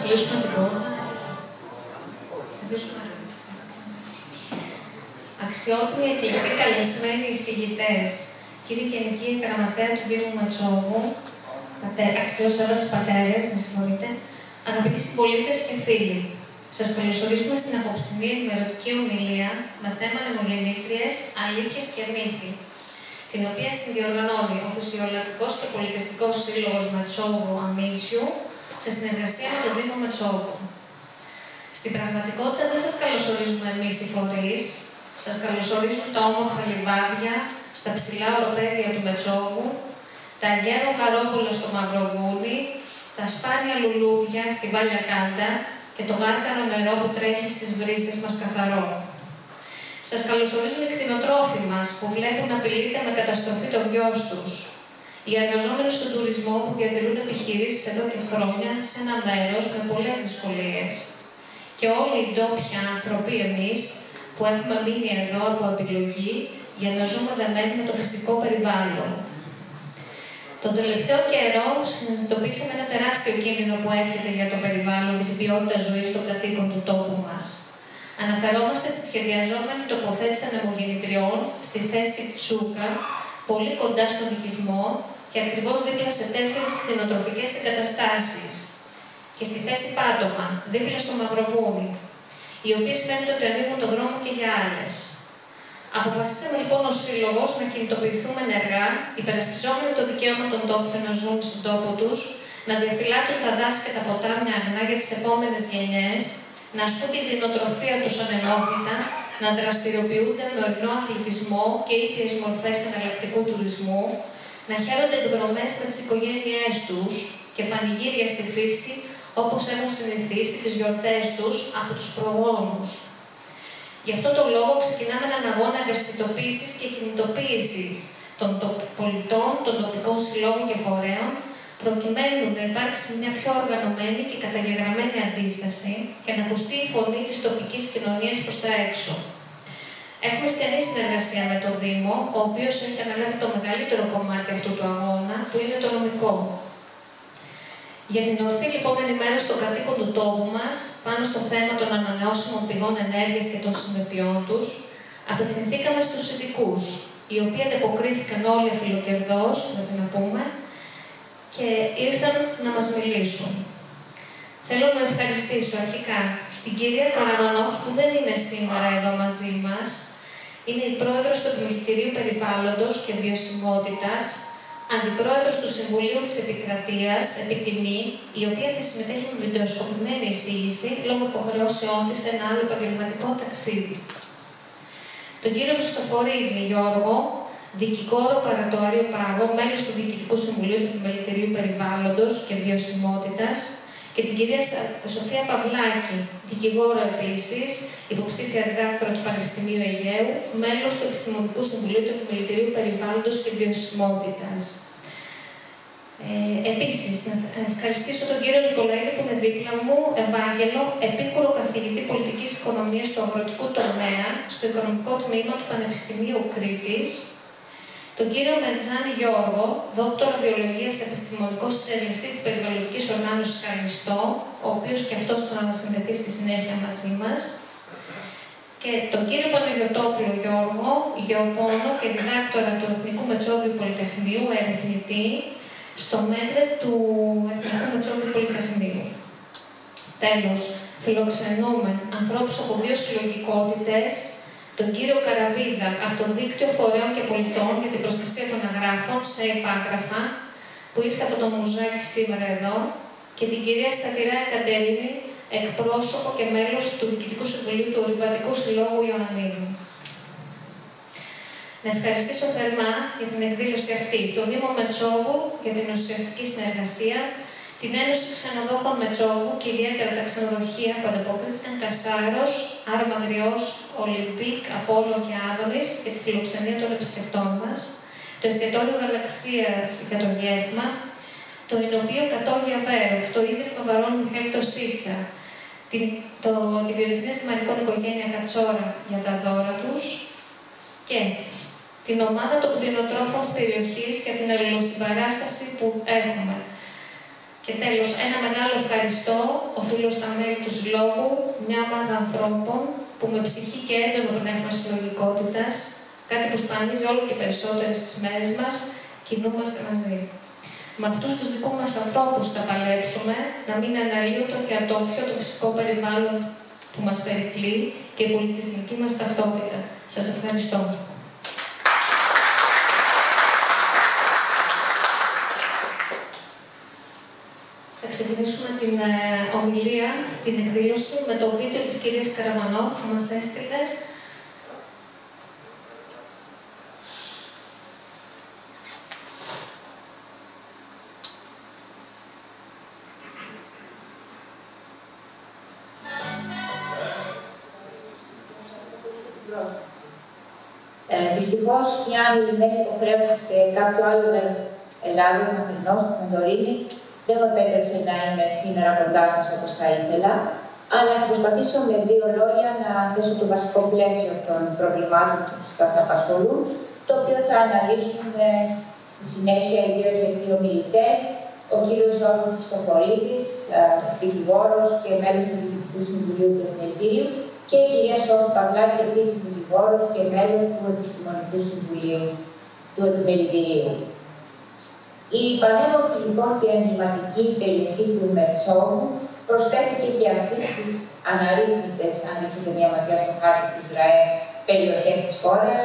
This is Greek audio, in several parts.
κλείσουμε την πόρτα. Αξιότιμοι εκλεκτοί καλεσμένοι εισηγητές, κύριοι Γενική Γραμματέα του Δήμου Ματσόβου, αξιόσεβαστοι πατέρες, με συγχωρείτε, αγαπητοί συμπολίτες και φίλοι, σας καλωσορίζουμε στην απόψινή ενημερωτική ομιλία με θέμα νεμογεννήτριες, αλήθειες και μύθοι, την οποία συνδιοργανώνει ο Φυσιολογικός και Πολιτιστικός Σύλλογος Ματσόβου Αμίτσιου σε συνεργασία με το Δήμο Ματσόβου. Στην πραγματικότητα δεν σας καλωσορίζουμε εμείς οι φορείς, σας καλωσορίζουν τα όμορφα λιβάδια στα ψηλά οροπέδια του Μετσόβου, τα γέρο χαρόπουλα στο Μαυροβούνι, τα σπάνια λουλούδια στη Βάλια Κάντα και το γάρκαρο νερό που τρέχει στις βρύσες μας καθαρό. Σας καλωσορίζουν οι κτηνοτρόφοι μας που βλέπουν να απειλείται με καταστροφή το βιός τους. Οι εργαζόμενοι στον τουρισμό που διατηρούν επιχειρήσεις εδώ και χρόνια σε ένα μέρος με πολλές δυσκολίες. Και όλοι οι ντόπιοι άνθρωποι εμείς που έχουμε μείνει εδώ από επιλογή για να ζούμε δεμένοι με το φυσικό περιβάλλον. Τον τελευταίο καιρό συνειδητοποίησαμε ένα τεράστιο κίνδυνο που έρχεται για το περιβάλλον και την ποιότητα ζωής των κατοίκων του τόπου μας. Αναφερόμαστε στη σχεδιαζόμενη τοποθέτηση ανεμογεννητριών στη θέση Τσούκα, πολύ κοντά στον οικισμό και ακριβώς δίπλα σε 4 κτηνοτροφικές εγκαταστάσεις. Και στη θέση Πάτωμα, δίπλα στο Μαυροβούνι, οι οποίες φαίνεται ότι ανοίγουν τον δρόμο και για άλλες. Αποφασίσαμε λοιπόν ως Σύλλογος να κινητοποιηθούμε ενεργά, υπερασπιζόμενοι το δικαίωμα των τόπιων να ζουν στον τόπο τους, να διαφυλάττουν τα δάση και τα ποτάμια αγνά για τις επόμενες γενιές, να ασκούν τη κτηνοτροφία τους ανενόχλητα, να δραστηριοποιούνται με ορεινό αθλητισμό και ήπιες μορφές εναλλακτικού τουρισμού, να χαίρονται εκδρομές με τις οικογένειές τους και πανηγύρια στη φύση όπως έχουν συνηθίσει τις γιορτές τους από τους προγόνους. Γι' αυτό το λόγο ξεκινάμε έναν αγώνα ευαισθητοποίησης και κινητοποίησης των πολιτών, των τοπικών συλλόγων και φορέων, προκειμένου να υπάρξει μια πιο οργανωμένη και καταγεγραμμένη αντίσταση και να ακουστεί η φωνή της τοπικής κοινωνίας προς τα έξω. Έχουμε στενή συνεργασία με το Δήμο, ο οποίος έχει αναλάβει το μεγαλύτερο κομμάτι αυτού του αγώνα, που είναι το νομικό. Για την ορθή λοιπόν ενημέρωση των κατοίκων του τόπου μας, πάνω στο θέμα των ανανεώσιμων πηγών ενέργειας και των συνεπειών τους, απευθυνθήκαμε στους ειδικούς, οι οποίοι ανταποκρίθηκαν όλοι αφιλοκερδώς, πρέπει να πούμε, και ήρθαν να μας μιλήσουν. Θέλω να ευχαριστήσω αρχικά την κυρία Καραμανόφ, που δεν είναι σήμερα εδώ μαζί μας. Είναι η πρόεδρος του Επιμελητηρίου Περιβάλλοντος και Βιωσιμότητας, αντιπρόεδρος του Συμβουλίου της Επικρατείας, επιτιμή, η οποία θα συμμετέχει με βιντεοσκοπημένη εισήγηση λόγω υποχρεώσεών της σε ένα άλλο επαγγελματικό ταξίδι. Τον κύριο Χριστοφορίδη Γιώργο, δικηγόρο Παρατόριο Πάγο, μέλος του Διοικητικού Συμβουλίου του Επιμελητηρίου Περιβάλλοντος και Βιωσιμότητας, και την κυρία Σοφία Παυλάκη, δικηγόρο επίσης, υποψήφια διδάκτορα του Πανεπιστημίου Αιγαίου, μέλος του Επιστημονικού Συμβουλίου του Επιμελητηρίου Περιβάλλοντος και Βιωσιμότητας. Επίσης, να ευχαριστήσω τον κύριο Νικολαίδη που είναι δίπλα μου, Ευάγγελο, επίκουρο καθηγητή πολιτικής οικονομίας του αγροτικού τομέα στο Οικονομικό Τμήμα του Πανεπιστημίου Κρήτης, τον κύριο Μερτζάνη Γιώργο, δόκτωρα βιολογίας επιστημονικός συντελεστή της περιβαλλοντικής οργάνωσης Καλιστό, ο οποίος και αυτός θα ανασυνδεθεί στη συνέχεια μαζί μας, και τον κύριο Παναγιωτόπουλο Γιώργο, γεωπόνο και διδάκτορα του Εθνικού Μετσόβιου Πολυτεχνείου, ερευνητή, στο ΜΕΔΕ του Εθνικού Μετσόβιου Πολυτεχνείου. Τέλος, φιλοξενούμε ανθρώπους από 2 συλλογικότητες, τον κύριο Καραβίδα από το Δίκτυο Φορέων και Πολιτών για την Προστασία των Αγράφων, σε Άγραφα, που ήρθε από το Μουζάκι σήμερα εδώ, και την κυρία Σταθηρά Κατερίνη, εκπρόσωπο και μέλος του Διοικητικού Συμβουλίου του Ορειβατικού Συλλόγου Ιωαννίδου. Να ευχαριστήσω θερμά για την εκδήλωση αυτή το Δήμο Μετσόβου για την ουσιαστική συνεργασία, την Ένωση Ξενοδόχων Μετσόβου και ιδιαίτερα τα ξενοδοχεία που ανταποκρίθηκαν Κασάρος, Άρμαγριός, Ολυμπίκ, Απόλλων και Άδωνης για τη φιλοξενία των επισκεπτών μας, το Εστιατόριο Γαλαξίας για το γεύμα, το Ινοπείο Κατόγια Βέροφ, το Ίδρυμα Βαρών Μιχαήλ Τοσίτσα, τη Βιοτεχνία Ζυμαρικών Οικογένεια Κατσόρα για τα δώρα τους και την ομάδα των κτηνοτρόφων της περιοχής για την αλληλοσυμπαράσταση που έχουμε. Και τέλος, ένα μεγάλο ευχαριστώ οφείλω στα μέλη του Συλλόγου, μια ομάδα ανθρώπων που με ψυχή και έντονο πνεύμα συλλογικότητας, κάτι που σπανίζει όλο και περισσότερο στις μέρες μας, κινούμαστε μαζί. Με αυτούς τους δικούς μας ανθρώπους θα παλέψουμε να μην είναι αναλύωτο και ατόφιο το φυσικό περιβάλλον που μας περικλεί και η πολιτισμική μας ταυτότητα. Σας ευχαριστώ. Θα ξεκινήσουμε την ομιλία, την εκδήλωση με το βίντεο της κυρίας Καραμανόφ που μας έστειλε. Δυστυχώς, μια ανηλυμένη υποχρέωση σε κάποιο άλλο μέρος της Ελλάδας, να μηνώ, στη Σαντορίνη, δεν μου επέτρεψε να είμαι σήμερα κοντά σας όπως θα ήθελα, αλλά θα προσπαθήσω με δύο λόγια να θέσω το βασικό πλαίσιο των προβλημάτων που σας απασχολούν, το οποίο θα αναλύσουν στη συνέχεια οι δύο εκλεκτοί ομιλητές, ο κύριος Γιώργος Χριστοφορίδης, δικηγόρος και μέλος του Διοικητικού Συμβουλίου του Επιμελητήριου, και η κυρία Σόφη Παυλάκη, επίσης δικηγόρος και μέλος του Επιστημονικού Συμβουλίου του Επιμελητηρίου. Η πανέμορφη λοιπόν και εμβληματική περιοχή του Μεσόγειου προσθέθηκε και αυτή στις αναρρύθμιτες, αν ρίξετε μια ματιά στο χάρτη της ΡΑΕ, περιοχές της χώρας,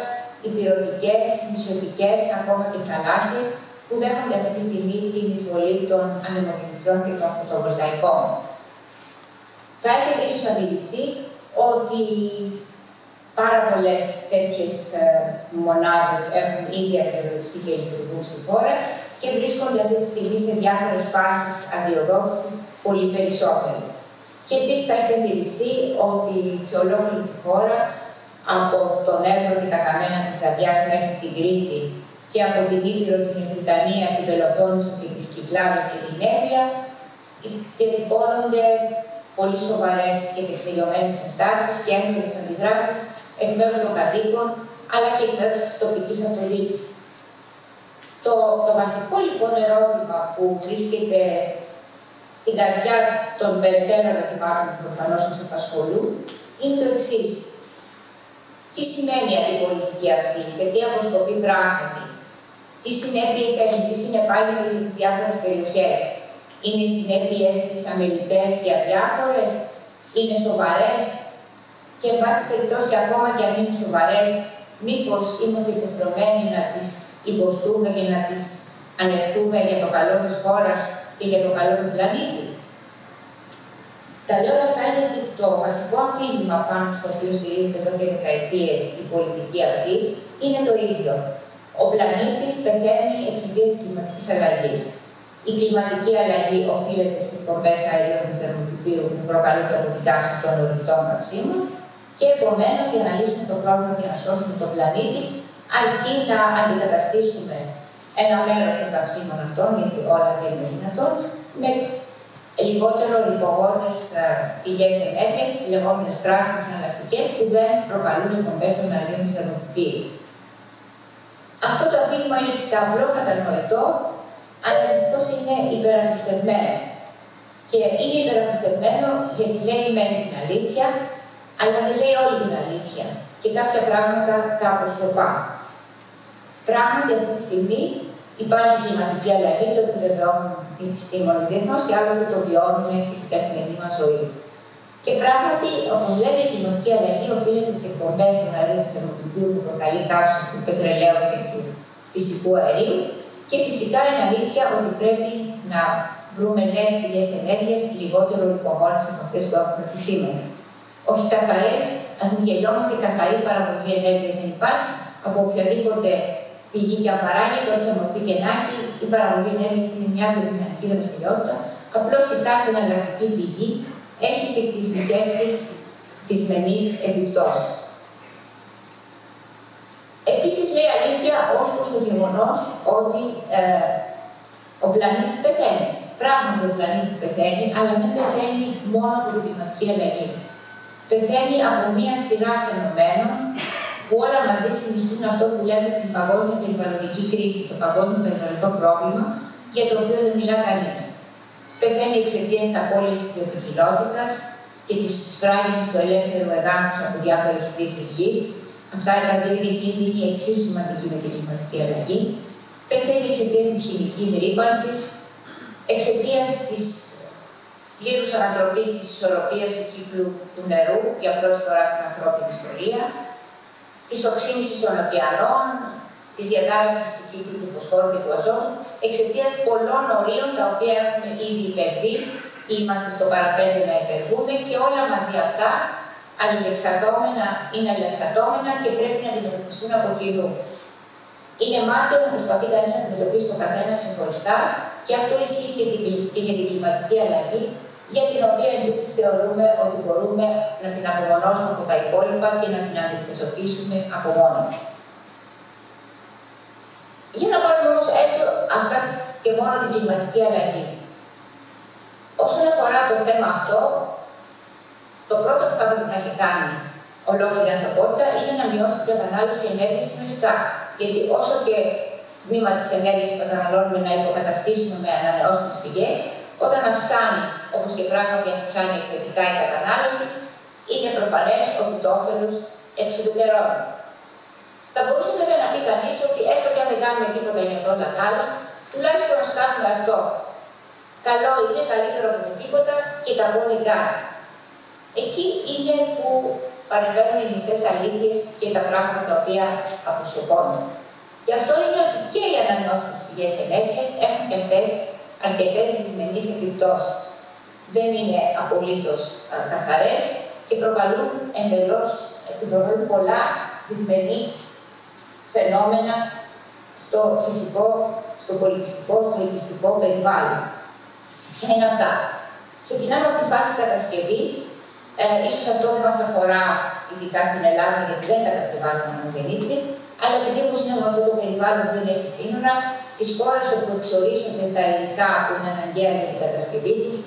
υπηρωτικές, νησιωτικές, ακόμα και θαλάσσιες, που δέχονται αυτή τη στιγμή την εισβολή των ανεμογεννητρών και των φωτοβολταϊκών. Θα έχετε ίσως αντιληφθεί ότι πάρα πολλές τέτοιες μονάδες έχουν ήδη αδειοδοτηθεί και λειτουργούν στη χώρα και βρίσκονται αυτή τη στιγμή σε διάφορες φάσεις αδειοδότησης, πολύ περισσότερες. Και επίσης θα έχετε αντιληφθεί ότι σε ολόκληρη τη χώρα, από τον Εύρο και τα καμένα της Δαδιάς μέχρι την Κρήτη και από την Ήπειρο, την Βρυτανία, την Πελοπόννησο και τις Κυκλάδες και την Εύβοια, διατυπώνονται πολύ σοβαρές και τεκμηριωμένες ενστάσεις και έντονες αντιδράσεις εκ μέρους των κατοίκων, αλλά και εκ μέρους της τοπικής αυτοδιοίκησης. Το βασικό λοιπόν ερώτημα που βρίσκεται στην καρδιά των περαιτέρω ερωτημάτων που προφανώς σας απασχολούν είναι το εξής. Τι σημαίνει αυτή η πολιτική αυτή, σε τι αποσκοπεί πράγματι, τι συνέπειες έχει, τι συνεπάγεται για τις διάφορες περιοχές. Είναι οι συνέπειες της αμελητές και αδιάφορες, είναι σοβαρές και εν πάση περιπτώσει ακόμα και αν είναι σοβαρές, μήπως είμαστε υποχρεωμένοι να τις υποστούμε και να τις ανεχθούμε για το καλό της χώρας και για το καλό του πλανήτη. Τα λέω όλα αυτά γιατί το βασικό αφήγημα πάνω στο οποίο στηρίζεται εδώ και δεκαετίες η πολιτική αυτή είναι το ίδιο. Ο πλανήτης πεθαίνει εξαιτίας της κλιματικής αλλαγής. Η κλιματική αλλαγή οφείλεται στις εκπομπές αερίων του θερμοκηπίου που προκαλούνται από την καύση των ορυκτών καυσίμων και επομένως για να λύσουμε το πρόβλημα και να σώσουμε τον πλανήτη, αρκεί να αντικαταστήσουμε ένα μέρος των καυσίμων αυτών, γιατί όλα δεν είναι δυνατόν, με λιγότερο ρηπογόνες πηγές ενέργειας, τις λεγόμενες πράσινες εναλλακτικές που δεν προκαλούν εκπομπές των αερίων του θερμοκηπίου. Αυτό το αφήγημα είναι φυσικά απλό, κατανοητό, αλλά δυστυχώς είναι υπεραπλουστευμένο. Και είναι υπεραπλουστευμένο γιατί λέει μεν την αλήθεια, αλλά δεν λέει όλη την αλήθεια. Και κάποια πράγματα τα αποσιωπά. Πράγματι, αυτή τη στιγμή υπάρχει κλιματική αλλαγή, το επιβεβαιώνουν οι επιστήμονες διεθνώς και άλλοτε το βιώνουμε και στην καθημερινή μας ζωή. Και πράγματι, όπως λέτε, η κλιματική αλλαγή οφείλεται στις εκπομπές των αερίων του θερμοκηπίου που προκαλεί καύση του πετρελαίου και του φυσικού αερίου. Και φυσικά είναι αλήθεια ότι πρέπει να βρούμε νέες πηγές ενέργειας λιγότερο ρηπογόνες από αυτές που έχουμε αυτή σήμερα. Όχι καθαρές, ας μην γελιόμαστε, καθαρή παραγωγή ενέργειας δεν υπάρχει. Από οποιαδήποτε πηγή και απαράγεται, όποια μορφή και να έχει, η παραγωγή ενέργειας είναι μια βιομηχανική δραστηριότητα. Απλώς η κάθε εναλλακτική πηγή έχει και τις δικές της δυσμενείς επιπτώσεις. Επίσης λέει αλήθεια ως προς το γεγονός ότι ο πλανήτης πεθαίνει. Πράγματι ο πλανήτης πεθαίνει, αλλά δεν πεθαίνει μόνο από την κλιματική αλλαγή. Πεθαίνει από μία σειρά φαινομένων που όλα μαζί συνιστούν αυτό που λέμε την παγκόσμια περιβαλλοντική κρίση, το παγκόσμιο περιβαλλοντικό πρόβλημα, για το οποίο δεν μιλά κανείς. Πεθαίνει εξαιτίας της απώλειας της βιοποικιλότητας και της σφράγισης του ελεύθερου εδάφους από διάφορες χρήσεις γης. Αυτά τα δύο είναι κίνδυνοι εξίσου σημαντικοί με την κλιματική αλλαγή. Πεθαίνει εξαιτίας της χημικής ρύπανσης, εξαιτίας της πλήρους ανατροπής της ισορροπίας του κύκλου του νερού για πρώτη φορά στην ανθρώπινη ιστορία, της οξύνησης των ωκεανών, της διατάραξης του κύκλου του φωσφόρου και του αζότου, εξαιτίας πολλών ορίων τα οποία έχουμε ήδη υπερβεί ή είμαστε στο παραπέντε να υπερβούμε και όλα μαζί αυτά αλληλεξαρτώμενα είναι αλληλεξαρτώμενα και πρέπει να αντιμετωπιστούν από κοινού. Είναι μάταιο να προσπαθεί κανείς να αντιμετωπίσει το καθένα ξεχωριστά και αυτό ισχύει και για την κλιματική αλλαγή, για την οποία εμείς θεωρούμε ότι μπορούμε να την απομονώσουμε από τα υπόλοιπα και να την αντιμετωπίσουμε από μόνοι μας. Για να πάρουμε όμως έστω αυτά και μόνο την κλιματική αλλαγή. Όσον αφορά το θέμα αυτό, το πρώτο που θα πρέπει να έχει κάνει ολόκληρη η ανθρωπότητα είναι να μειώσει την κατανάλωση ενέργειας συνολικά. Γιατί όσο και τμήμα της ενέργειας που καταναλώνουμε να υποκαταστήσουμε με ανανεώσιμες πηγές, όταν αυξάνει, όπως και πράγματι αυξάνει εκθετικά η κατανάλωση, είναι προφανές ότι το όφελος εξουδετερώνει. Θα μπορούσε βέβαια να πει κανείς ότι έστω και αν δεν κάνουμε τίποτα για όλα τα άλλα, τουλάχιστον να κάνουμε αυτό. Καλό είναι, καλύτερο από το τίποτα και κακό δεν κάνει. Εκεί είναι που παρεμβαίνουν οι μισές αλήθειες και τα πράγματα τα οποία αποσιωπώνουν. Γι' αυτό είναι ότι και οι ανανεώσιμες πηγές ενέργειας έχουν και αυτές αρκετές δυσμενείς επιπτώσεις. Δεν είναι απολύτως καθαρές και προκαλούν εντελώς πολλά δυσμενή φαινόμενα στο φυσικό, στο πολιτιστικό, στο οικιστικό περιβάλλον. Ποια είναι αυτά? Ξεκινάμε από τη φάση κατασκευής. Ίσως αυτό δεν μας αφορά ειδικά στην Ελλάδα, γιατί δεν κατασκευάζουμε ανομογεννήτριες, αλλά επειδή όπως είναι αυτό το περιβάλλον δεν έχει σύνορα, στις χώρες όπου εξορίσσονται τα υλικά που είναι αναγκαία για την κατασκευή τους,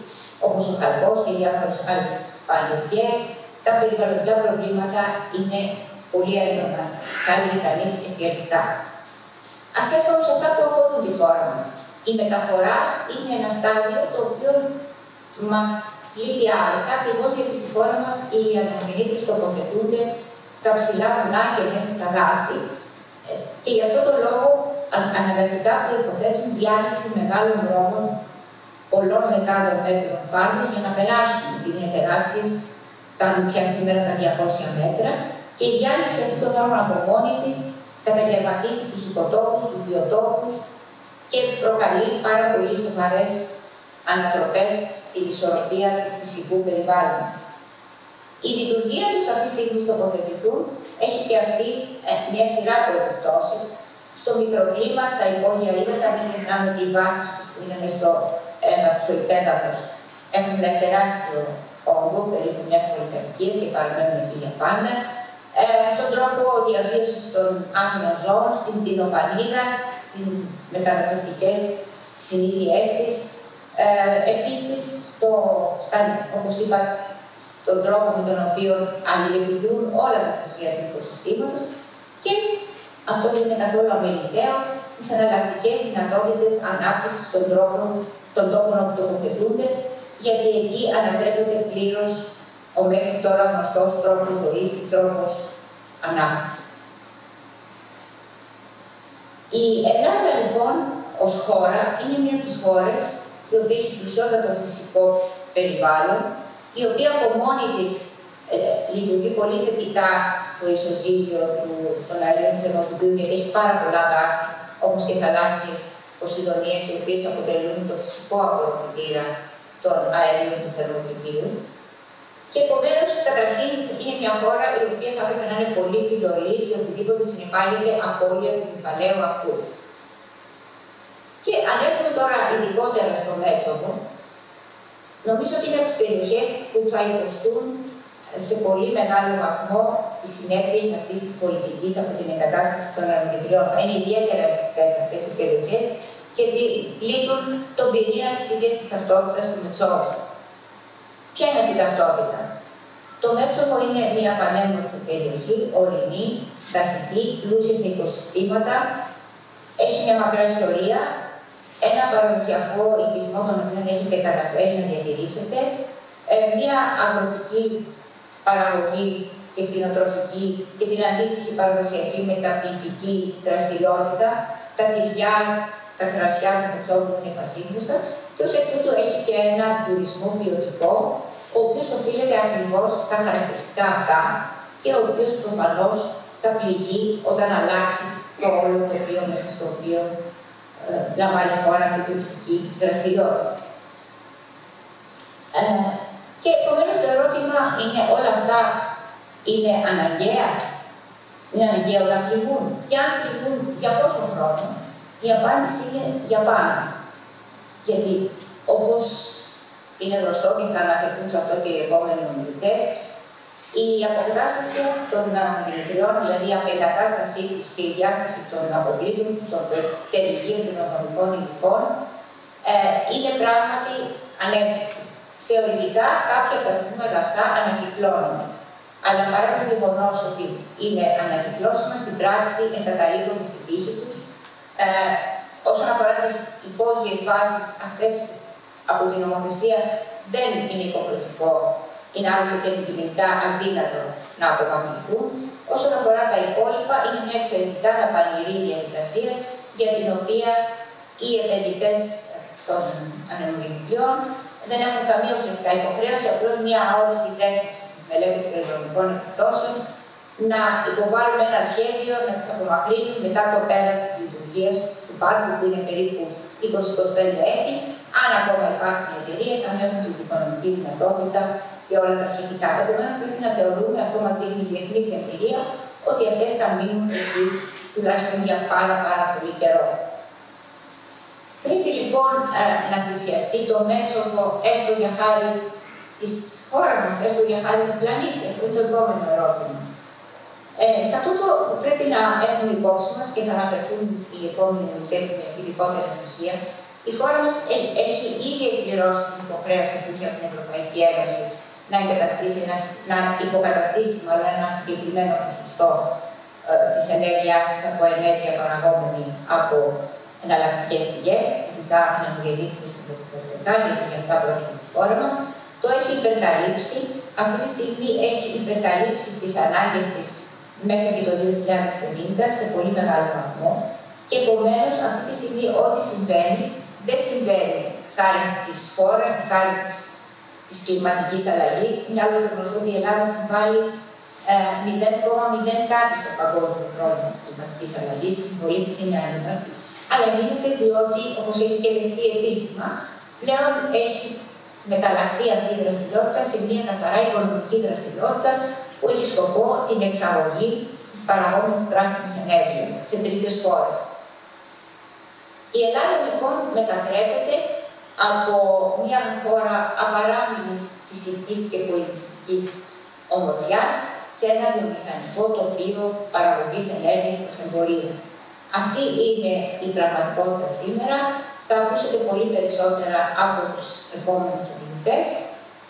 όπως ο χαλκός και διάφορες άλλες σπανιωδιές, τα περιβαλλοντικά προβλήματα είναι πολύ έντονα, θα έλεγε κανείς εξαιρετικά. Ας έρθουμε σε αυτά που αφορούν τη χώρα μας. Η μεταφορά είναι ένα στάδιο το οποίο μας πλήττει άμεσα, ακριβώς γιατί στη χώρα μας οι ανεμογεννήτριες τοποθετούνται στα ψηλά βουνά και μέσα στα δάση. Και γι' αυτό τον λόγο αναγκαστικά προϋποθέτουν διάνοιξη μεγάλων δρόμων πολλών δεκάδων μέτρων φάρδους για να περάσουν, επειδή είναι τεράστιες, φτάνουν πια σήμερα τα 200 μέτρα. Και η διάνοιξη αυτών των δρόμων από μόνη της κατακαιρματίσει τους οικοτόπους, τους βιοτόπους και προκαλεί πάρα πολύ σοβαρές ανατροπές στην ισορροπία του φυσικού περιβάλλοντος. Η λειτουργία τους αυτή τη στιγμή τοποθετηθούν έχει και αυτή μια σειρά από επιπτώσεις. Στο μικροκλίμα, στα υπόγεια ύδατα, μην ξεχνάμε ότι οι βάσεις που είναι μες στο υπέδαφος έχουν ένα τεράστιο όγκο, περίπου μιας πολυκατοικίας και παραμένουν εκεί για πάντα. Στον τρόπο διαβίωσης των άγνων ζώων, στην κτηνοπανίδα, στις μεταναστευτικές συνήθειές της. Επίσης, όπως είπα, στον τρόπο με τον οποίο αλληλεπιδρούν όλα τα στοιχεία του οικοσυστήματος και αυτό δεν είναι καθόλου αμεληταίο στις εναλλακτικές δυνατότητες ανάπτυξης των τόπων όπου τοποθετούνται, γιατί εκεί ανατρέπεται πλήρως ο μέχρι τώρα γνωστός τρόπος ζωής ή τρόπος ανάπτυξης. Η Ελλάδα λοιπόν ως χώρα είναι μια από τις χώρες η οποία έχει πλουσιότατο φυσικό περιβάλλον, η οποία από μόνη της λειτουργεί πολύ θετικά στο ισοζύγιο των αερίων του θερμοκηπίου, γιατί έχει πάρα πολλά δάση, όπως και θαλάσσιες ποσειδονίες, οι οποίες αποτελούν το φυσικό απορροφητήρα των αερίων του θερμοκηπίου. Και επομένως, καταρχήν, είναι μια χώρα η οποία θα πρέπει να είναι πολύ φιδωλή σε οτιδήποτε συνεπάγεται απώλεια του κεφαλαίου αυτού. Και αν έρθουμε τώρα ειδικότερα στο Μέτσοβο, νομίζω ότι είναι από τις περιοχές που θα υποστούν σε πολύ μεγάλο βαθμό τις συνέπειες αυτής της πολιτικής από την εγκατάσταση των ανεμογεννητριών. Θα είναι ιδιαίτερα αισθητές αυτές οι περιοχές, γιατί πλήττουν τον πυρήνα της ίδιας της ταυτότητας του Μετσόβου. Ποια είναι αυτή η ταυτότητα? Το Μέτσοβο είναι μια πανέμορφη περιοχή, ορεινή, δασική, πλούσια σε οικοσυστήματα, έχει μια μακρά ιστορία, ένα παραδοσιακό οικισμό τον οποίο έχετε καταφέρει να διατηρήσετε, μια αγροτική παραγωγή και κτηνοτροφική και την αντίστοιχη παραδοσιακή μεταποιητική δραστηριότητα, τα τυριά, τα κρασιά του Μουτσόπου που είναι πασίγνωστα, και ως εκ τούτου έχει και ένα τουρισμό ποιοτικό, ο οποίος οφείλεται ακριβώς στα χαρακτηριστικά αυτά και ο οποίος προφανώς θα πληγεί όταν αλλάξει το όλο τοπίο μέσα στο οποίο λαμβάνει χώρα αυτή η τουριστική δραστηριότητα. Και επομένως το ερώτημα είναι, όλα αυτά είναι αναγκαία? Είναι αναγκαίο να πληγούν? Και αν πληγούν, για πόσο χρόνο? Η απάντηση είναι για πάντα. Γιατί, όπως είναι γνωστό και θα αναφερθούν σε αυτό και οι επόμενοι ομιλητές, η αποκατάσταση των αναγεννητριών, δηλαδή η απεγκατάστασή τους και η διάκριση των αποβλήτων τους, των τελικίων και των δομικών υλικών, είναι πράγματι ανέφικτη. Θεωρητικά κάποια παραδείγματα αυτά ανακυκλώνονται. Αλλά παρά το γεγονός ότι είναι ανακυκλώσιμα, στην πράξη εγκαταλείπονται στην τύχη τους. Όσον αφορά τις υπόγειες βάσεις, αυτές από την νομοθεσία δεν είναι υποχρεωτικό, είναι άλλωστε και αντικειμενικά αδύνατο να απομακρυνθούν. Όσον αφορά τα υπόλοιπα, είναι μια εξαιρετικά δαπανηρή διαδικασία για την οποία οι επενδυτές των ανεμογεννητριών δεν έχουν καμία ουσιαστικά υποχρέωση, απλώς μια αόριστη δέσμευση στις μελέτες περιβαλλοντικών επιπτώσεων, να υποβάλουν ένα σχέδιο, να τις απομακρύνουν μετά το πέρας της λειτουργίας του πάρκου, που είναι περίπου 20-25 έτη, αν ακόμα υπάρχουν εταιρείες, αν έχουν την οικονομική δυνατότητα και όλα τα σχετικά. Επομένως, πρέπει να θεωρούμε, αυτό μας δείχνει η διεθνής εμπειρία, ότι αυτές θα μείνουν εκεί τουλάχιστον για πάρα πολύ καιρό. Πρέπει λοιπόν να θυσιαστεί το μέτωπο έστω για χάρη της χώρας μας, έστω για χάρη του πλανήτη? Αυτό είναι το επόμενο ερώτημα. Σε αυτό πρέπει να έχουμε υπόψη μας και θα αναφερθούν οι επόμενοι ομιλητές με ειδικότερα στοιχεία. Η χώρα μας έχει ήδη εκπληρώσει την υποχρέωση που είχε από την Ευρωπαϊκή Ένωση να υποκαταστήσει μάλλον ένα συγκεκριμένο ποσοστό της ενέργειάς της από ενέργεια παραγόμενη από εναλλακτικές πηγές, ειδικά ανεμογεννήτριες και φωτοβολταϊκά, γιατί για αυτά πρόκειται στη χώρα μας. Το έχει υπερκαλύψει. Αυτή τη στιγμή έχει υπερκαλύψει τις ανάγκες της μέχρι και το 2050 σε πολύ μεγάλο βαθμό. Και επομένως, αυτή τη στιγμή ό,τι συμβαίνει δεν συμβαίνει χάρη της χώρας, χάρη της κλιματικής αλλαγής. Είναι άλλωστε γνωστό ότι η Ελλάδα συμβάλλει 0,0 κάτι στο παγκόσμιο πρόβλημα της κλιματικής αλλαγής. Η συμβολή της είναι ανύπαρκτη. Αλλά γίνεται διότι, όπως έχει και λεχθεί επίσημα, πλέον έχει μεταλλαχθεί αυτή η δραστηριότητα σε μια καθαρά οικονομική δραστηριότητα που έχει σκοπό την εξαγωγή της παραγόμενης πράσινης ενέργειας σε τρίτες χώρες. Η Ελλάδα λοιπόν μετατρέπεται από μια χώρα απαράμιλης φυσικής και πολιτιστικής ομορφιάς σε ένα βιομηχανικό τοπίο παραγωγής ενέργειας προς εμπορία. Αυτή είναι η πραγματικότητα σήμερα. Θα ακούσετε πολύ περισσότερα από τους επόμενους ομιλητές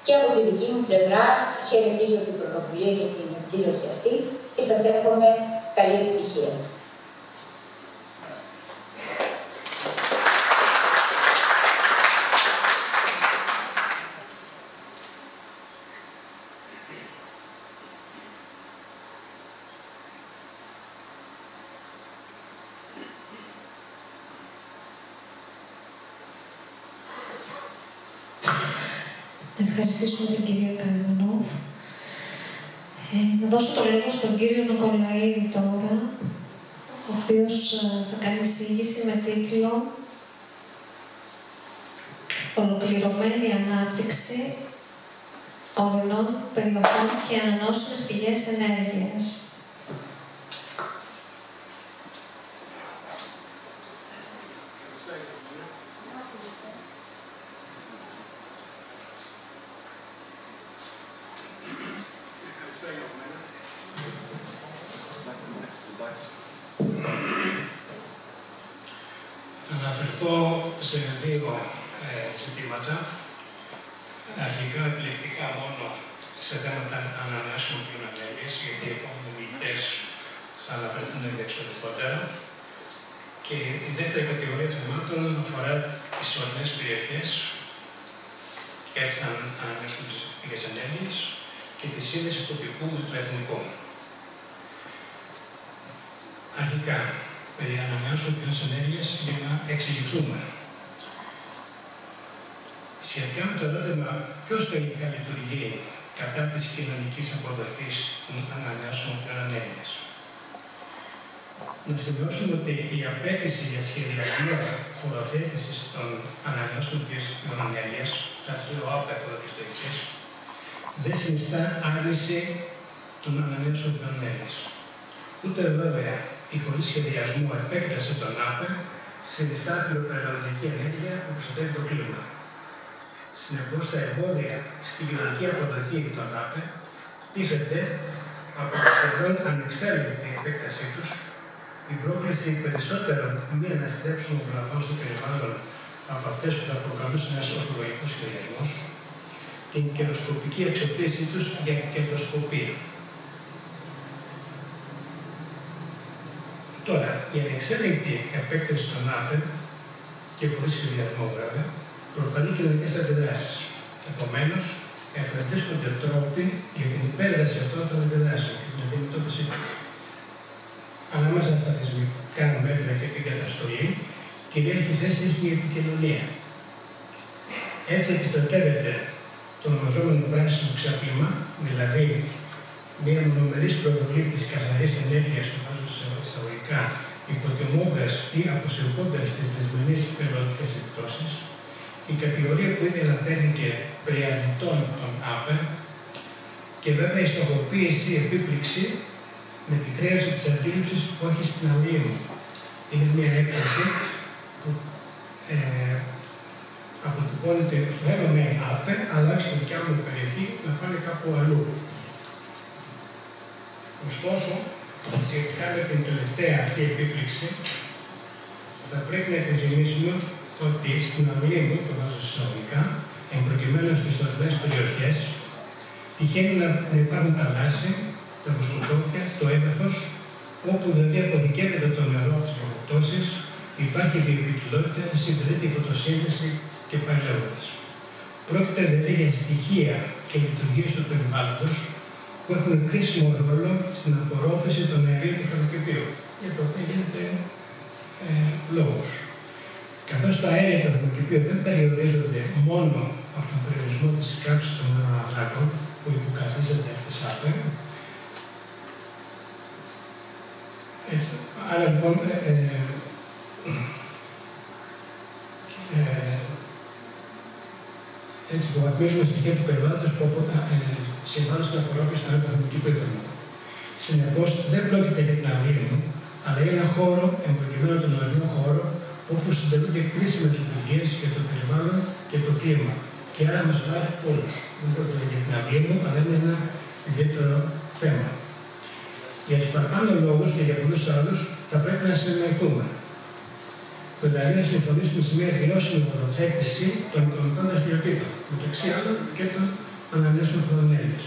και από τη δική μου πλευρά χαιρετίζω την πρωτοβουλία για την εκδήλωση αυτή και σας εύχομαι καλή επιτυχία. Ευχαριστήσουμε την κυρία Καρμανόφ. Να δώσω το λόγο στον κύριο Νικολαίδη τώρα, ο οποίος θα κάνει εισήγηση με τίτλο «Ολοκληρωμένη ανάπτυξη ορεινών περιοχών και ανανεώσιμες πηγές ενέργειας». Θα αναφερθώ σε δύο ζητήματα, αρχικά επιλεκτικά μόνο σε θέματα ανανεώσιμων πηγών ενέργειας, γιατί οι επόμενοι μιλητές θα αναφερθούν διεξοδικότερα, Και η δεύτερη κατηγορία θεμάτων αφορά τις ορεινές περιοχές και έτσι να ανανεώσουμε τις πηγές ενέργειας και τη σύνδεση τοπικού με το εθνικό. Αρχικά, περί ανανεώσιμων πηγών ενέργειας για να εξηγηθούμε. Σχετικά με το ερώτημα ποιος τελικά λειτουργεί κατά της κοινωνικής αποδοχής των ανανεώσιμων πηγών ενέργειας. Να σημειώσουμε ότι η απέτηση για σχεδιασμό χωροθέτησης των ανανεώσιμων πηγών ενέργειας, κάτι το ΑΠΕ από εδώ και στο εξής, δεν συνιστά άρνηση των ανανεώσιμων πηγών ενέργειας. Ούτε βέβαια η χωρίς σχεδιασμό επέκταση των ΑΠΕ συνιστά φιλοπεριβαλλοντική ενέργεια που προστατεύει το κλίμα. Συνεπώς, τα εμπόδια στην κοινωνική αποδοχή των ΑΠΕ τίθενται από τη σχεδόν ανεξέλεγκτη επέκτασή τους, την πρόκληση περισσότερων μη αναστρέψιμων βλαβών στο περιβάλλον από αυτές που θα προκαλούσαν ένας ορθολογικός σχεδιασμός, την καιροσκοπική αξιοποίησή τους για κεντροσκοπία. Τώρα, η ανεξέλεγκτη επέκταση των ΑΠΕ και χωρίς σχεδιασμό βέβαια, προκαλεί κοινωνικές αντιδράσεις. Επομένως, εμφανίζονται τρόποι για την υπέρβαση αυτών των αντιδράσεων και την αντιμετώπιση τους. Ανάμεσα στα θεσμικά μέτρα και την καταστολή, κυρίαρχη θέση έχει η επικοινωνία. Έτσι επιστρατεύεται το ονομαζόμενο πράσινο ξέπλυμα, δηλαδή μια μονομερής προβολή της καθαρής ενέργειας του βάζω σε εισαγωγικά, υποτιμώντας ή αποσυρκώντας τις δεσμενείς περιβαλλοντικές επιπτώσεις, η κατηγορία που ήδη αναφέρθηκε περί αρνητών των ΑΠΕ και βέβαια η στοχοποίηση, η επίπληξη με τη χρέωση της αντίληψης όχι στην αυλή μου. Είναι μια έκφραση που αποτυπώνεται στο ένα με ΑΠΕ, αλλά στη δικιά μου περιοχή να πάνε κάπου αλλού. Ωστόσο, σχετικά με την τελευταία αυτή επίπληξη, θα πρέπει να υπενθυμίσουμε ότι στην αυλή μου, το βάζω εισαγωγικά, εμπροκειμένου στις ορεινές περιοχές, τυχαίνει να υπάρχουν τα δάση, τα βοσκοτόπια, το έδαφος, όπου δηλαδή αποθηκεύεται το νερό από τις προπτώσεις, υπάρχει βιοποικιλότητα, συντηρείται η φωτοσύνθεση και πάει λέγοντας. Πρόκειται δηλαδή για στοιχεία και λειτουργίες του περιβάλλοντος που έχουν κρίσιμο ρόλο στην απορρόφηση των αερίων του θερμοκηπίου, για το οποίο γίνεται λόγος. Καθώς τα αέρια του θερμοκηπίου δεν περιορίζονται μόνο από τον περιορισμό της καύσης των νεροανθράκων που υποκαθίζεται από τις ΑΠΕ. Άρα λοιπόν, έτσι υποβαθμίζουμε στοιχεία του περιβάλλοντος που συμβάλλουν στην απορρόφηση των αερίων του θερμοκηπίου. Συνεπώς, δεν πρόκειται για την αυλή μου, αλλά για έναν χώρο, εμπροκειμένου τον ορεινό χώρο, όπου συντελούνται κρίσιμες λειτουργίες για το περιβάλλον και το κλίμα. Και άρα μας βάζει όλους. Δεν πρόκειται για την αυλή μου, αλλά είναι ένα ιδιαίτερο θέμα. Για τους παραπάνω λόγους και για πολλούς άλλους θα πρέπει να συνεννοηθούμε. Δηλαδή να συμφωνήσουμε σε μια βιώσιμη οροθέτηση των οικονομικών δραστηριοτήτων, μεταξύ άλλων και των ανανεώσιμων πηγών ενέργειας.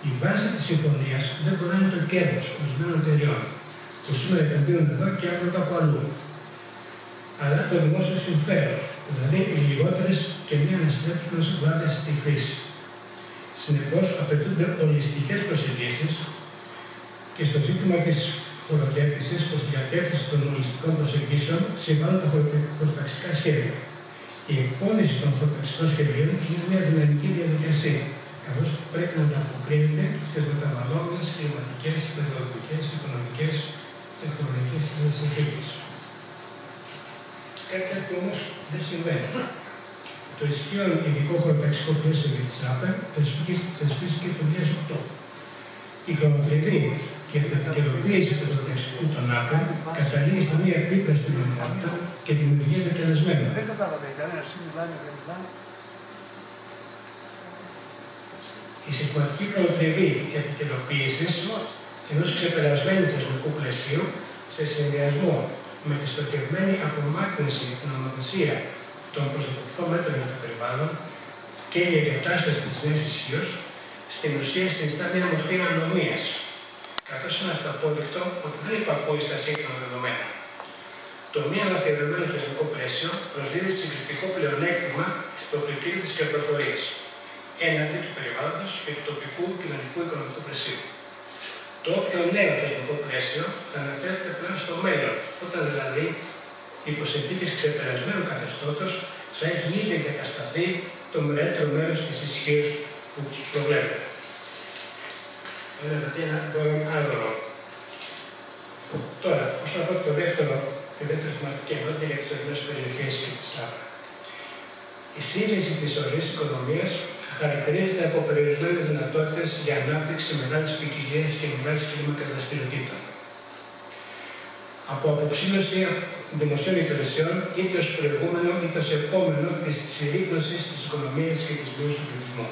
Η βάση της συμφωνίας δεν μπορεί να είναι το κέρδος ορισμένων εταιριών, που σήμερα επενδύουν εδώ και αύριο κάπου αλλού, αλλά το δημόσιο συμφέρον, δηλαδή οι λιγότερες και μη αναστρέψιμες βλάβες στη φύση. Συνεπώς, απαιτούνται ολιστικές προσεγγίσεις και στο ζήτημα της χωροθέτησης προς την κατεύθυνση των ολιστικών προσεγγίσεων συμβάλλουν τα χωροταξικά σχέδια. Η εκπόνηση των χωροταξικών σχεδίων είναι μια δυναμική διαδικασία, καθώς πρέπει να ανταποκρίνεται στις μεταβαλλόμενες κλιματικές, περιβαλλοντικές, οικονομικές, τεχνολογικές συνθήκες. Κάτι τέτοιο όμως δεν συμβαίνει. Το ισχύον ειδικό χωροταξικό πλαίσιο για τις ΑΠΕ θεσπίστηκε το 2008. Η χρονοτριβή για την επικαιροποίηση του χωροταξικού των ΑΠΕ καταλήγει σε μια επίπλαση στην νομιμότητα και δημιουργία τελεσμένων. Δεν κατάλαβε κανένα, μιλάνε. Η συστηματική χρονοτριβή επικαιροποίησης ενός ξεπερασμένου θεσμικού πλαισίου σε συνδυασμό με τη στοχευμένη απομάκρυνση την νομοθεσία των προστατευτικών μέτρων για το περιβάλλον και η εγκατάσταση της νέας ισχύως, στην ουσία συνιστά μια μορφή ανομίας, καθώς είναι αυταπόδεικτο ότι δεν υπακούει στα σύγχρονα δεδομένα. Το μη αναθεωρημένο θεσμικό πλαίσιο προσδίδει συγκριτικό πλεονέκτημα στο κριτήριο της κερδοφορίας έναντι του περιβάλλοντος και του τοπικού κοινωνικού οικονομικού πλαισίου. Το όποιο νέο θεσμικό πλαίσιο θα αναφέρεται πλέον στο μέλλον, όταν δηλαδή υπό συνθήκες ξεπερασμένου καθεστώτος θα έχει ήδη εγκατασταθεί το μεγαλύτερο μέρος της ισχύως που προβλέπεται. Βλέπετε ένα άλλο ρόλο. Τώρα, όσον αφορά τη δεύτερη θεματική ενότητα για τις ορεινές περιοχές και τη ΣΑΠΑ. Η σύνδεση της ορεινής οικονομίας χαρακτηρίζεται από περιορισμένες δυνατότητες για ανάπτυξη μεγάλης ποικιλίας και μεγάλης κλίμακας δραστηριοτήτων. Από αποψήλωση δημοσίων υπηρεσιών, είτε ως προηγούμενο είτε ως επόμενο της συρρίκνωσης της οικονομίας και της μείωσης του πληθυσμού.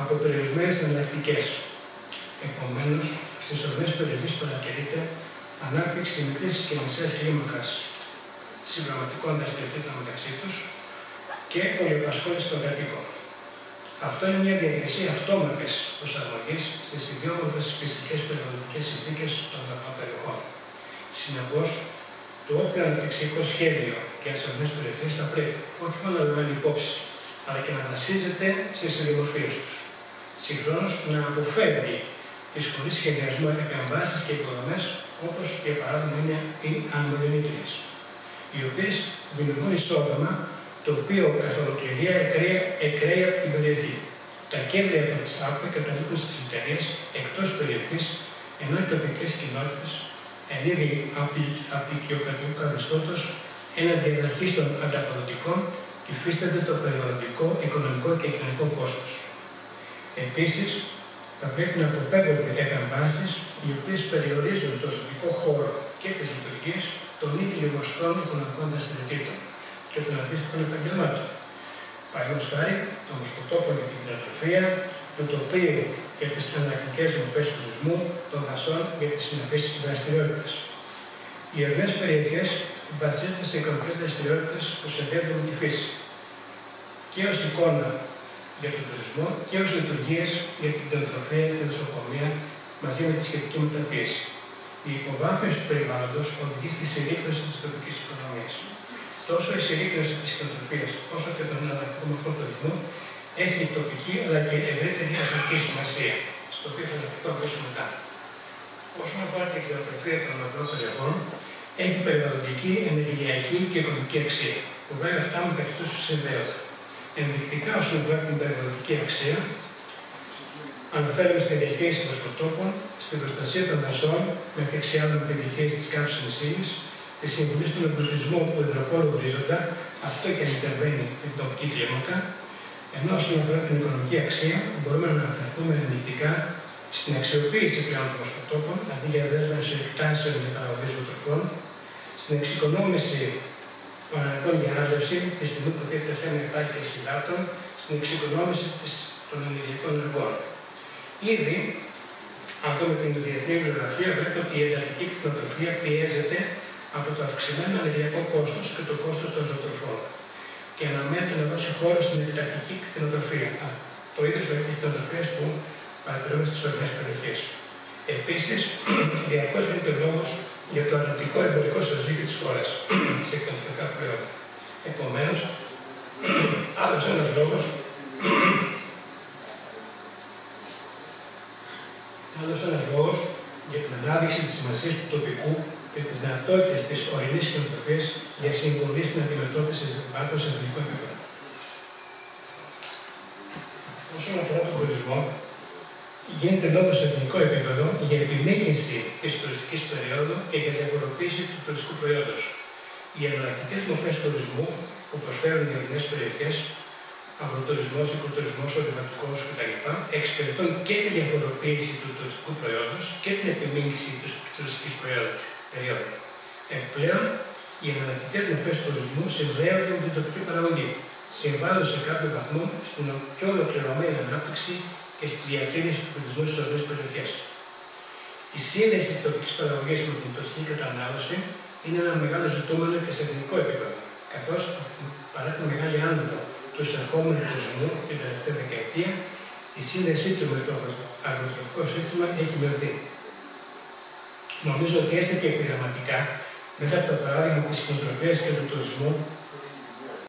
Από περιορισμένες εναλλακτικές. Επομένως, στις ορεινές περιοχές παρατηρείται ανάπτυξη μικρής και μεσαίας κλίμακας συμπληρωματικών δραστηριοτήτων μεταξύ τους και πολυαπασχόληση των κατοίκων. Αυτό είναι μια διαδικασία αυτόματης προσαρμογής στις ιδιόμορφες φυσικές περιβαλλοντικές συνθήκες των περιοχών. Συνεπώς, το όποιο αναπτυξιακό σχέδιο για τις ορεινές περιοχές θα πρέπει όχι μόνο να λαμβάνει υπόψη, αλλά και να βασίζεται στις ιδιομορφίες τους. Συγχρόνως, να αποφεύγει τις χωρίς σχεδιασμό επεμβάσεις και υποδομές, όπως για παράδειγμα είναι οι ανεμογεννήτριες, οι οποίες δημιουργούν εισόδημα το οποίο καθ' ολοκληρία εκραίει από την περιοχή. Τα κέρδη από τις ΑΠΕ καταλήγουν στις εταιρείες εκτός περιοχής, ενώ οι τοπικές κοινότητες εν είδη απεικιοκρατικού καθεστώτος έναντι ελαχίστων ανταποδοτικών υφίστανται το περιβαλλοντικό, οικονομικό και κοινωνικό κόστος. Επίσης, θα πρέπει να αποφεύγονται επεμβάσεις οι οποίες περιορίζουν το ζωτικό χώρο και τις λειτουργίες των ήδη λιγοστών οικονομικών δραστηριοτήτων και των αντίστοιχων επαγγελμάτων. Παραδείγματος χάρη, των σκοτόπων για την κτηνοτροφία, του τοπίου για τις εναλλακτικές μορφές τουρισμού, των δασών για τις συναφείς δραστηριότητες. Οι ορεινές περιοχές βασίζονται σε οικονομικές δραστηριότητες που συνδέονται με τη φύση και ως εικόνα για τον τουρισμό και ως λειτουργίες για την κτηνοτροφία και τη νοσοκομεία μαζί με τη σχετική μεταποίηση. Η υποβάθμιση του περιβάλλοντος οδηγεί στη συρρίκνωση της τοπικής οικονομίας. Τόσο η συρρίκνωση της κτηνοτροφίας όσο και των εναλλακτικών μορφών τουρισμού έχει τοπική αλλά και ευρύτερη εθνική σημασία, στο οποίο θα αναφερθώ αμέσως μετά. Όσον αφορά την κτηνοτροφία των ορεινών περιοχών, έχει περιβαλλοντική, ενεργειακή και οικονομική αξία, που βέβαια αυτά μεταξύ τους συνδέονται. Ενδεικτικά, όσον αφορά την περιβαλλοντική αξία, αναφέρουμε στη διαχείριση των σκοτόπων, στην προστασία των δασών, μεταξύ άλλων με τη διαχείριση της καύσιμης ύλης, τη συμβουλή του εμπλουτισμού του υδροφόρου ορίζοντα, αυτό και αντιτραβαίνει την τοπική κλίμακα, ενώ όσον αφορά την οικονομική αξία, μπορούμε να αναφερθούμε ενδεικτικά στην αξιοποίηση πλέον των σκοτόπων, αντί για δέσμευση εκτάσεων για παραγωγή ζωοτροφών, στην εξοικονόμηση των αναγκών για άναψη, τη στιγμή που τίθεται θέμα επάρκειας υδάτων, στην εξοικονόμηση των ενεργειακών ενεργών. Ήδη, αν δούμε την διεθνή βιβλιογραφία, βλέπουμε ότι η εντατική κτηνοτροφία πιέζεται από το αυξημένο ενεργειακό κόστος και το κόστος των ζωοτροφών και αναμένεται να δώσει χώρο στην εντατική κτηνοτροφία, το είδος δηλαδή της κτηνοτροφίας που παρατηρούμε στις ορεινές περιοχές. Επίσης, διαρκώς γίνεται λόγος για το αρνητικό εμπορικό ισοζύγιο της χώρας σε κτηνοτροφικά προϊόντα. Επομένως, άλλος ένας λόγος για την ανάδειξη της σημασίας του τοπικού και τις δυνατότητες της ορεινής κτηνοτροφίας για συμβολή στην αντιμετώπιση ζητημάτων σε εθνικό επίπεδο. Όσον αφορά τον τουρισμό, γίνεται λόγος σε εθνικό επίπεδο για επιμέγυνση της τουριστικής περίοδου και για διαφοροποίηση του τουριστικού προϊόντος. Οι εναλλακτικές μορφές τουρισμού που προσφέρουν οι ορεινές περιοχές, αγροτουρισμός, οικοτουρισμός, οδηματικός κτλ., εξυπηρετούν και τη διαφοροποίηση του τουριστικού προϊόντος και την επιμέγυνση της τουριστικής περίοδου. Επιπλέον, οι εναλλακτικές μορφές τουρισμού συνδέονται με την τοπική παραγωγή, συμβάλλουν σε κάποιο βαθμό στην πιο ολοκληρωμένη ανάπτυξη και στη διατήρηση του πληθυσμού στις ορεινές περιοχές. Η σύνδεση της τοπικής παραγωγής με την τουριστική κατανάλωση είναι ένα μεγάλο ζητούμενο και σε εθνικό επίπεδο, καθώς παρά τη μεγάλη άνοδο του εισερχόμενου τουρισμού την τελευταία δεκαετία, η σύνδεσή του με το αγροτροφικό σύστημα έχει μειωθεί. Νομίζω ότι έστω και πειραματικά μέσα από το παράδειγμα της κτηνοτροφίας και του τουρισμού,